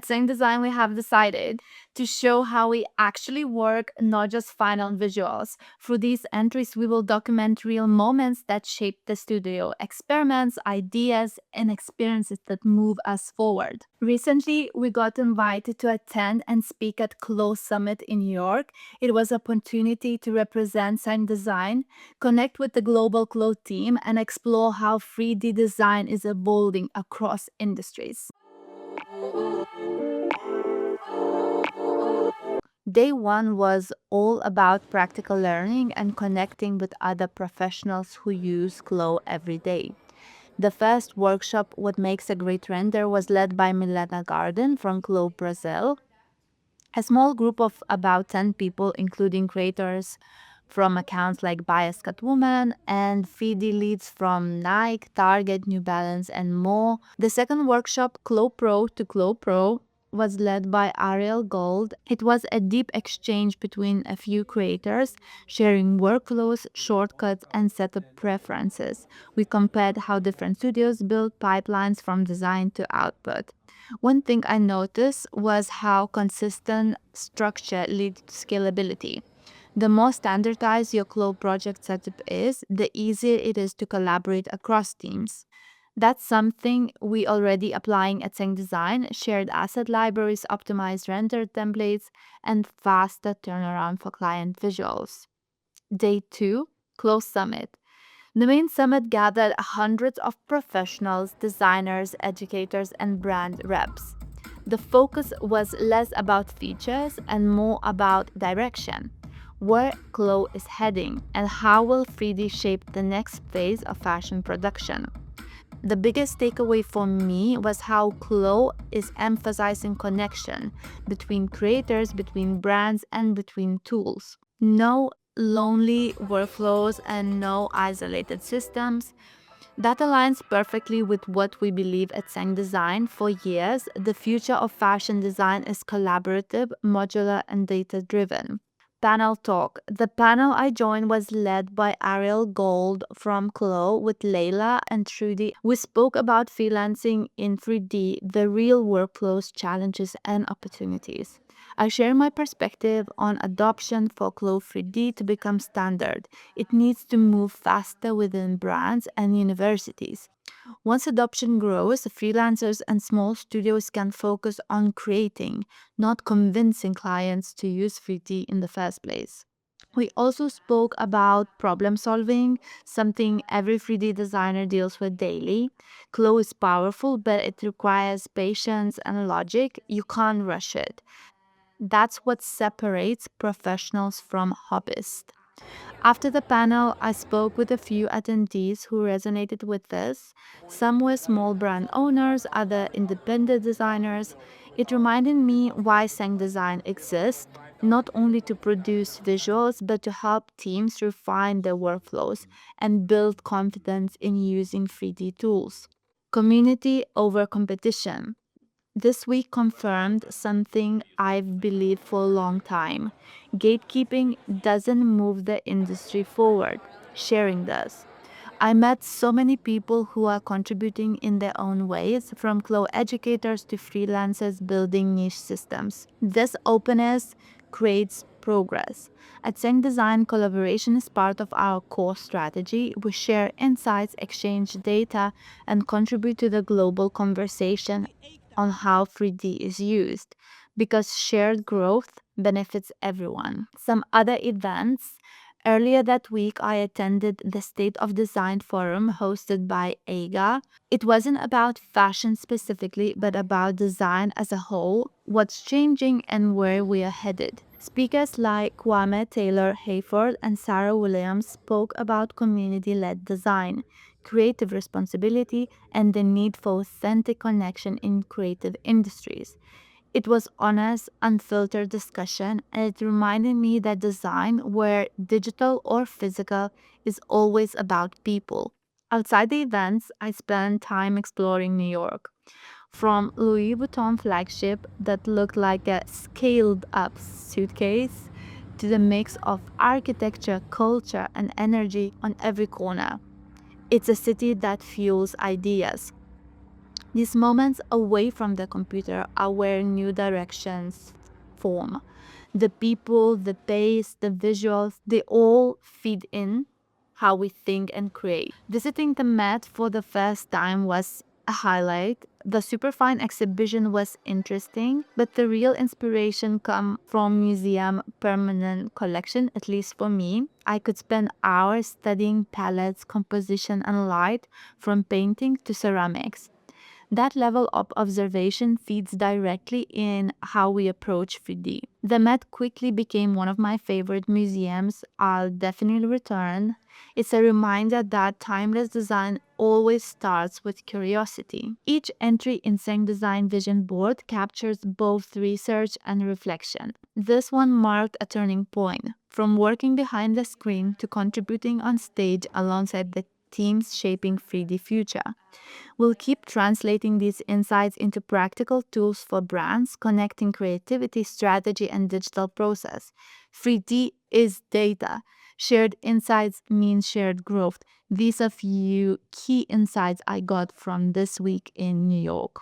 SENK Design, we have decided to show how we actually work, not just final visuals. Through these entries, we will document real moments that shape the studio, experiments, ideas, and experiences that move us forward. Recently, we got invited to attend and speak at CLO Summit in New York. It was an opportunity to represent SENK Design, connect with the global CLO team, and explore how 3D design is evolving across industries. Day one was all about practical learning and connecting with other professionals who use CLO every day. The first workshop, What Makes a Great Render, was led by Milena Garden from CLO Brazil. A small group of about 10 people, including creators from accounts like Bias Catwoman and 3D leads from Nike, Target, New Balance, and more. The second workshop, CLO Pro to CLO Pro, was led by Ariel Gold. It was a deep exchange between a few creators, sharing workflows, shortcuts, and setup preferences. We compared how different studios build pipelines from design to output. One thing I noticed was how consistent structure leads to scalability. The more standardized your CLO project setup is, the easier it is to collaborate across teams. That's something we already applying at SENK Design: shared asset libraries, optimized render templates, and faster turnaround for client visuals. Day 2, CLO Summit. The main summit gathered hundreds of professionals, designers, educators, and brand reps. The focus was less about features and more about direction, where CLO is heading, and how will 3D shape the next phase of fashion production. The biggest takeaway for me was how CLO is emphasizing connection between creators, between brands, and between tools. No lonely workflows and no isolated systems. That aligns perfectly with what we believe at SENK Design. For years, the future of fashion design is collaborative, modular, and data-driven. Panel talk. The panel I joined was led by Ariel Gold from CLO with Layla and Trudy. We spoke about freelancing in 3D, the real workflows, challenges, and opportunities. I share my perspective on adoption for CLO 3D to become standard. It needs to move faster within brands and universities. Once adoption grows, freelancers and small studios can focus on creating, not convincing clients to use 3D in the first place. We also spoke about problem solving, something every 3D designer deals with daily. CLO is powerful, but it requires patience and logic. You can't rush it. That's what separates professionals from hobbyists. After the panel, I spoke with a few attendees who resonated with this. Some were small brand owners, other independent designers. It reminded me why SENK Design exists, not only to produce visuals, but to help teams refine their workflows and build confidence in using 3D tools. Community over competition. This week confirmed something I've believed for a long time. Gatekeeping doesn't move the industry forward, sharing does. I met so many people who are contributing in their own ways, from CLO educators to freelancers building niche systems. This openness creates progress. At SENK Design, collaboration is part of our core strategy. We share insights, exchange data, and contribute to the global conversation on how 3D is used, because shared growth benefits everyone. Some other events. Earlier that week, I attended the State of Design Forum hosted by AGA. It wasn't about fashion specifically, but about design as a whole, what's changing, and where we are headed. Speakers like Kwame Taylor Hayford and Sarah Williams spoke about community-led design, creative responsibility, and the need for authentic connection in creative industries. It was honest, unfiltered discussion, and it reminded me that design, where digital or physical, is always about people. Outside the events, I spent time exploring New York. From Louis Vuitton flagship that looked like a scaled up suitcase to the mix of architecture, culture, and energy on every corner. It's a city that fuels ideas. These moments away from the computer are where new directions form. The people, the pace, the visuals, they all feed in how we think and create. Visiting the Met for the first time was a highlight. The Superfine exhibition was interesting, but the real inspiration come from museum permanent collection, at least for me. I could spend hours studying palettes, composition, and light, from painting to ceramics. That level of observation feeds directly in how we approach 3D. The Met quickly became one of my favorite museums. I'll definitely return. It's a reminder that timeless design always starts with curiosity. Each entry in SENK Design Vision Board captures both research and reflection. This one marked a turning point, from working behind the screen to contributing on stage alongside the teams shaping 3D future. We'll keep translating these insights into practical tools for brands, connecting creativity, strategy, and digital process. 3D is data. Shared insights mean shared growth. These are few key insights I got from this week in New York.